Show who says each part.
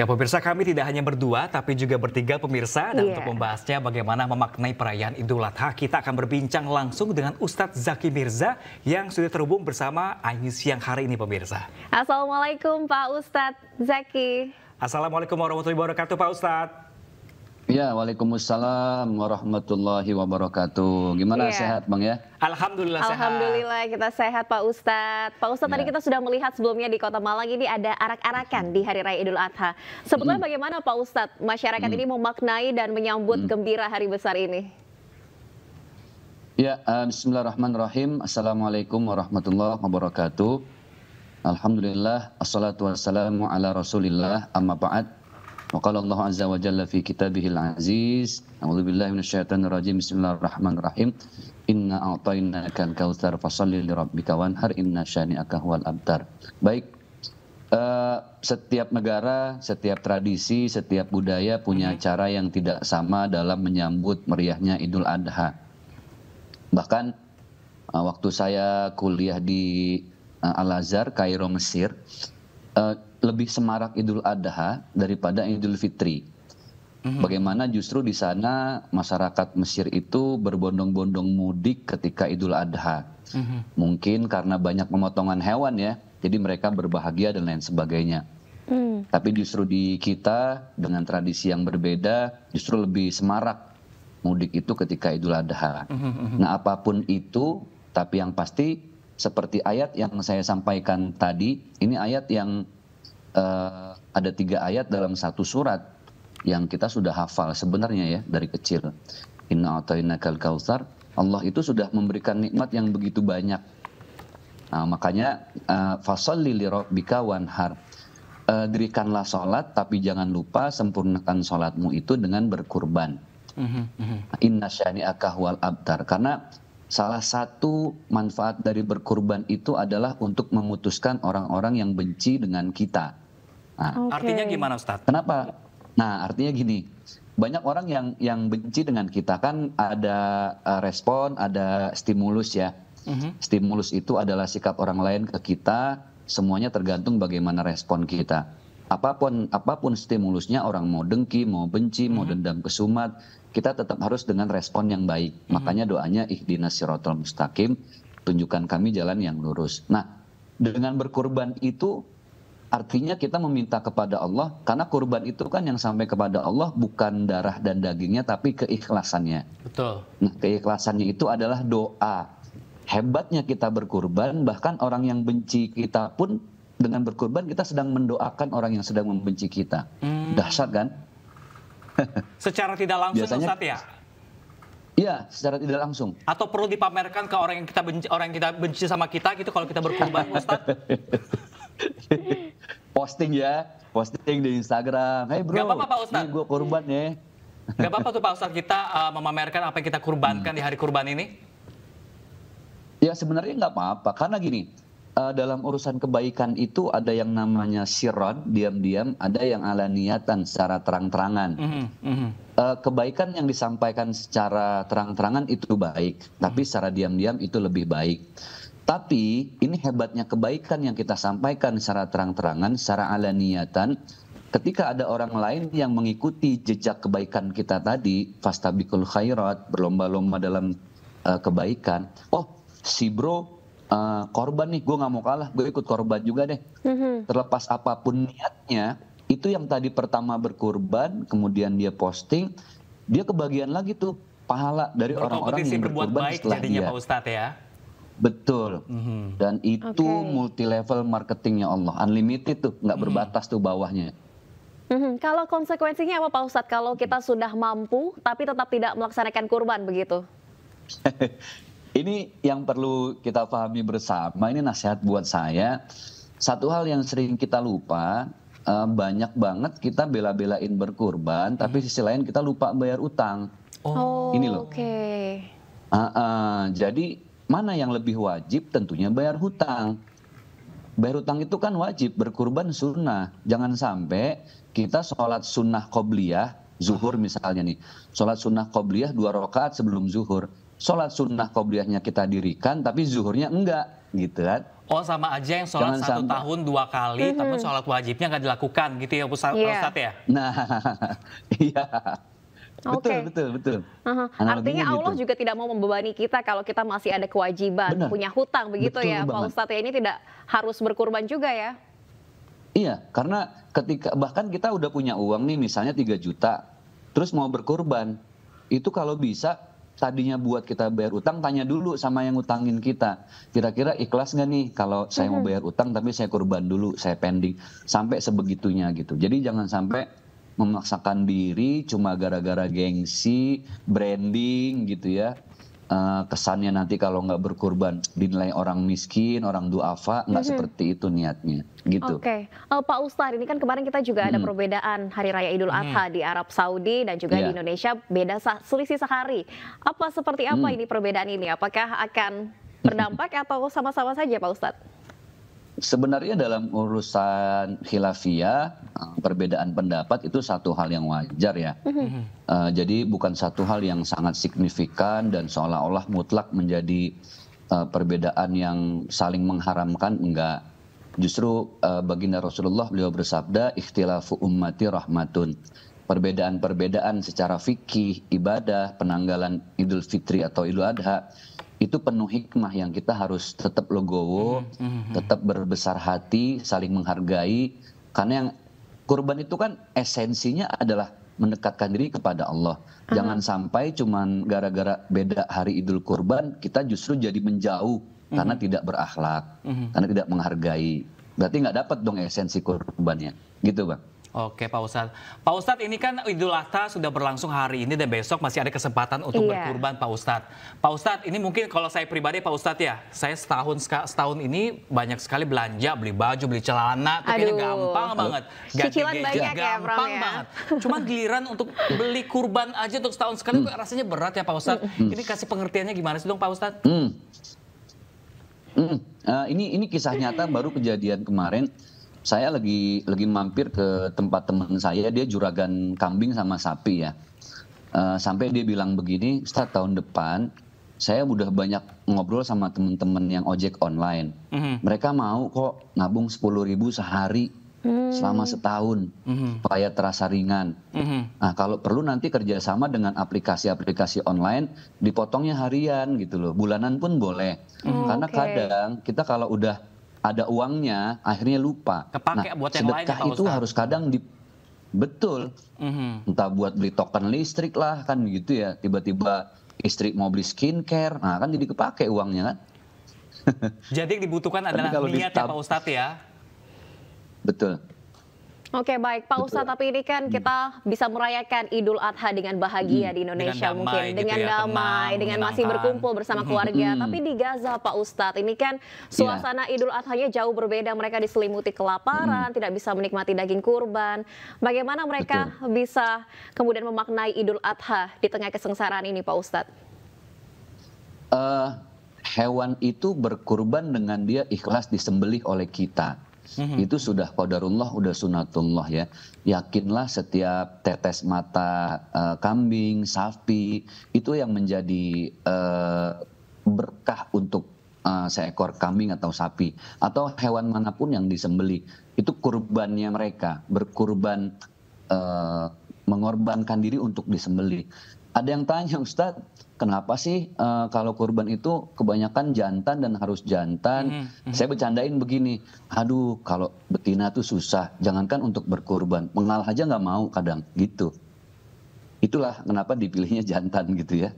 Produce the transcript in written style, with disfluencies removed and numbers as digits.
Speaker 1: Ya pemirsa, kami tidak hanya berdua tapi juga bertiga pemirsa, dan untuk
Speaker 2: Iya.
Speaker 1: membahasnya bagaimana memaknai perayaan Idul Adha, kita akan berbincang langsung dengan Ustadz Zaki Mirza yang sudah terhubung bersama Ayu siang hari ini pemirsa.
Speaker 2: Assalamualaikum Pak Ustadz Zaki.
Speaker 1: Assalamualaikum warahmatullahi wabarakatuh Pak Ustadz.
Speaker 3: Ya, waalaikumsalam warahmatullahi wabarakatuh. Gimana,
Speaker 2: Iya.
Speaker 3: sehat Bang ya?
Speaker 1: Alhamdulillah sehat.
Speaker 2: Alhamdulillah kita sehat Pak Ustadz. Pak Ustadz, tadi
Speaker 3: Ya.
Speaker 2: kita sudah melihat sebelumnya di Kota Malang ini ada arak-arakan di Hari Raya Idul Adha. Sebetulnya bagaimana Pak Ustadz masyarakat ini memaknai dan menyambut gembira hari besar ini?
Speaker 3: Ya, bismillahirrahmanirrahim. Assalamualaikum warahmatullahi wabarakatuh. Alhamdulillah, assalatu wassalamu ala rasulillah, amma ba'd. Wa qala Allah azza wa jalla fi kitabihil aziz. A'udzubillahi minasyaitonirrajim. Bismillahirrahmanirrahim. Inna a'tainakal kautsar fashalli lirabbika wanhar inna syani'aka huwal abtar. Baik. Setiap negara, setiap tradisi, setiap budaya punya cara yang tidak sama dalam menyambut meriahnya Idul Adha. Bahkan waktu saya kuliah di Al-Azhar, Kairo, Mesir, lebih semarak Idul Adha daripada Idul Fitri. Bagaimana justru di sana masyarakat Mesir itu berbondong-bondong mudik ketika Idul Adha. Mungkin karena banyak pemotongan hewan ya, jadi mereka berbahagia dan lain sebagainya. Tapi justru di kita dengan tradisi yang berbeda, justru lebih semarak mudik itu ketika Idul Adha. Nah, apapun itu, tapi yang pasti seperti ayat yang saya sampaikan tadi, ini ayat yang ada 3 ayat dalam satu surat yang kita sudah hafal sebenarnya ya dari kecil. Inna a'tainakal kautsar. Allah itu sudah memberikan nikmat yang begitu banyak. Nah, makanya fasholli lirabbika wanhar. Dirikanlah sholat, tapi jangan lupa sempurnakan sholatmu itu dengan berkurban. Inna syani'aka huwal abtar. Karena salah satu manfaat dari berkurban itu adalah untuk memutuskan orang-orang yang benci dengan kita. Nah,
Speaker 1: Artinya gimana Ustadz?
Speaker 3: kenapa? Nah, artinya gini, banyak orang yang benci dengan kita kan ada respon, ada stimulus ya. Stimulus itu adalah sikap orang lain ke kita, semuanya tergantung bagaimana respon kita. Apapun stimulusnya, orang mau dengki, mau benci, mau dendam kesumat, kita tetap harus dengan respon yang baik. Makanya doanya ihdinas siratal mustaqim, tunjukkan kami jalan yang lurus. Nah, dengan berkurban itu artinya kita meminta kepada Allah, karena kurban itu kan yang sampai kepada Allah bukan darah dan dagingnya, tapi keikhlasannya.
Speaker 1: Betul.
Speaker 3: Nah, keikhlasannya itu adalah doa. Hebatnya kita berkurban, bahkan orang yang benci kita pun dengan berkurban kita sedang mendoakan orang yang sedang membenci kita. Dahsyat kan?
Speaker 1: Secara tidak langsung
Speaker 3: Biasanya-
Speaker 1: Ustadz ya?
Speaker 3: Iya, secara tidak langsung.
Speaker 1: Atau perlu dipamerkan ke orang yang kita benci sama kita gitu kalau kita berkurban Ustadz?
Speaker 3: Posting di Instagram. Hey bro,
Speaker 1: Gak apa-apa, Pak Ustadz.
Speaker 3: nih gue kurban ya.
Speaker 1: Gak apa-apa tuh Pak Ustadz kita memamerkan apa yang kita kurbankan di hari kurban ini?
Speaker 3: Ya sebenarnya nggak apa-apa, karena gini, dalam urusan kebaikan itu ada yang namanya sirron, diam-diam, ada yang alaniyatan, secara terang-terangan. Kebaikan yang disampaikan secara terang-terangan itu baik, tapi secara diam-diam itu lebih baik. Tapi ini hebatnya kebaikan yang kita sampaikan secara terang-terangan, secara alaniyatan, ketika ada orang lain yang mengikuti jejak kebaikan kita tadi, fastabiqul khairat, berlomba-lomba dalam kebaikan. Oh, si bro korban nih, gue nggak mau kalah, gue ikut korban juga deh. Terlepas apapun niatnya, itu yang tadi pertama berkurban, kemudian dia posting, dia kebagian lagi tuh pahala dari orang-orang
Speaker 1: Berkompetisi
Speaker 3: yang
Speaker 1: berbuat
Speaker 3: berkurban
Speaker 1: baik
Speaker 3: setelah
Speaker 1: jadinya
Speaker 3: dia.
Speaker 1: Pak Ustadz ya?
Speaker 3: Betul. Dan itu
Speaker 2: Oke.
Speaker 3: multi level marketingnya Allah, unlimited tuh, nggak berbatas tuh bawahnya.
Speaker 2: Kalau konsekuensinya apa Pak Ustadz kalau kita sudah mampu tapi tetap tidak melaksanakan kurban begitu?
Speaker 3: Ini yang perlu kita pahami bersama, ini nasihat buat saya. Satu hal yang sering kita lupa, banyak banget kita bela-belain berkurban, tapi sisi lain kita lupa bayar utang.
Speaker 2: Oh,
Speaker 3: Ini loh.
Speaker 2: Oke.
Speaker 3: Jadi mana yang lebih wajib? Tentunya bayar hutang. Bayar hutang itu kan wajib, berkurban sunnah. Jangan sampai kita sholat sunnah qobliyah, zuhur misalnya nih. Sholat sunnah qobliyah 2 rakaat sebelum zuhur. Sholat sunnah qobliyahnya kita dirikan, tapi zuhurnya enggak, gitu kan.
Speaker 1: Oh, sama aja yang sholat
Speaker 3: Jangan
Speaker 1: 1
Speaker 3: sampai.
Speaker 1: tahun 2 kali, tapi sholat wajibnya nggak dilakukan gitu ya Ustadz ya?
Speaker 3: Nah, iya.
Speaker 2: Oke.
Speaker 3: Betul.
Speaker 2: Artinya
Speaker 3: Analoginya
Speaker 2: Allah
Speaker 3: gitu.
Speaker 2: juga tidak mau membebani kita kalau kita masih ada kewajiban,
Speaker 3: Benar.
Speaker 2: punya hutang begitu
Speaker 3: Betul
Speaker 2: ya Pak
Speaker 3: banget.
Speaker 2: Ustadz ya. Ini tidak harus berkurban juga ya.
Speaker 3: Iya, karena ketika bahkan kita udah punya uang nih misalnya 3 juta, terus mau berkurban, itu kalau bisa tadinya buat kita bayar utang, tanya dulu sama yang utangin kita. Kira-kira ikhlas nggak nih kalau saya mau bayar utang tapi saya kurban dulu, saya pending. Sampai sebegitunya gitu. Jadi jangan sampai memaksakan diri cuma gara-gara gengsi, branding gitu ya. Kesannya nanti kalau nggak berkurban dinilai orang miskin, orang duafa, nggak seperti itu niatnya gitu.
Speaker 2: Oke, Pak Ustadz, ini kan kemarin kita juga ada perbedaan Hari Raya Idul Adha di Arab Saudi dan juga di
Speaker 3: Iya.
Speaker 2: Indonesia beda selisih sehari. Seperti apa ini perbedaan ini? Apakah akan berdampak atau sama-sama saja Pak Ustadz?
Speaker 3: Sebenarnya dalam urusan khilafiyah, perbedaan pendapat itu satu hal yang wajar ya. Jadi bukan satu hal yang sangat signifikan dan seolah-olah mutlak menjadi perbedaan yang saling mengharamkan, enggak. Justru baginda Rasulullah beliau bersabda, ikhtilafu ummati rahmatun. Perbedaan-perbedaan secara fikih, ibadah, penanggalan Idul Fitri atau Idul Adha, itu penuh hikmah yang kita harus tetap legowo, tetap berbesar hati, saling menghargai. Karena yang kurban itu kan esensinya adalah mendekatkan diri kepada Allah. Jangan sampai cuman gara-gara beda hari Idul Kurban, kita justru jadi menjauh karena tidak berakhlak, karena tidak menghargai. Berarti nggak dapat dong esensi kurbannya. Gitu Bang.
Speaker 1: Oke Pak Ustadz. Pak Ustadz, ini kan Idul Adha sudah berlangsung hari ini dan besok masih ada kesempatan untuk berkurban Pak Ustadz. Pak Ustadz, ini mungkin kalau saya pribadi Pak Ustadz ya, saya setahun ini banyak sekali belanja, beli baju, beli celana, itu kayaknya gampang banget.
Speaker 2: Cicilan banyak ya,
Speaker 1: gampang
Speaker 2: Bram, ya.
Speaker 1: banget. Cuman giliran untuk beli kurban aja untuk setahun sekali rasanya berat ya Pak Ustadz. Ini kasih pengertiannya gimana sih dong Pak Ustadz?
Speaker 3: Ini kisah nyata baru kejadian kemarin. Saya lagi mampir ke tempat teman saya, dia juragan kambing sama sapi ya. Sampai dia bilang begini, Ustadz tahun depan saya udah banyak ngobrol sama teman-teman yang ojek online. Mereka mau kok nabung 10.000 sehari selama setahun, supaya terasa ringan. Nah kalau perlu nanti kerjasama dengan aplikasi-aplikasi online, dipotongnya harian gitu loh, bulanan pun boleh. Karena kadang kita kalau udah ada uangnya, akhirnya lupa.
Speaker 1: Kepake buat yang lain ya,
Speaker 3: sedekah
Speaker 1: Pak
Speaker 3: itu
Speaker 1: Ustadz.
Speaker 3: harus kadang betul. Entah buat beli token listrik lah kan gitu ya. Tiba-tiba istri mau beli skincare, nah kan jadi kepake uangnya kan.
Speaker 1: Jadi yang dibutuhkan adalah
Speaker 3: kalau
Speaker 1: niat ya Pak Ustadz ya.
Speaker 3: Betul.
Speaker 2: Oke baik Pak Ustadz, tapi ini kan kita bisa merayakan Idul Adha dengan bahagia di Indonesia
Speaker 1: Dengan damai
Speaker 2: mungkin,
Speaker 1: gitu
Speaker 2: dengan
Speaker 1: ya,
Speaker 2: damai,
Speaker 1: tenang,
Speaker 2: dengan masih
Speaker 1: menyenangkan.
Speaker 2: berkumpul bersama keluarga. Tapi di Gaza Pak Ustadz, ini kan suasana Idul Adhanya jauh berbeda. Mereka diselimuti kelaparan, tidak bisa menikmati daging kurban. Bagaimana mereka bisa kemudian memaknai Idul Adha di tengah kesengsaraan ini Pak Ustadz?
Speaker 3: Hewan itu berkurban dengan dia ikhlas disembelih oleh kita. Itu sudah qadarullah, udah sunatullah ya. Yakinlah setiap tetes mata kambing, sapi, itu yang menjadi berkah untuk seekor kambing atau sapi. Atau hewan manapun yang disembelih. Itu kurbannya mereka, berkurban, mengorbankan diri untuk disembelih. Ada yang tanya, Ustadz, kenapa sih kalau kurban itu kebanyakan jantan dan harus jantan? Saya bercandain begini, aduh kalau betina tuh susah, jangankan untuk berkurban, mengalah aja nggak mau kadang gitu. Itulah kenapa dipilihnya jantan gitu ya.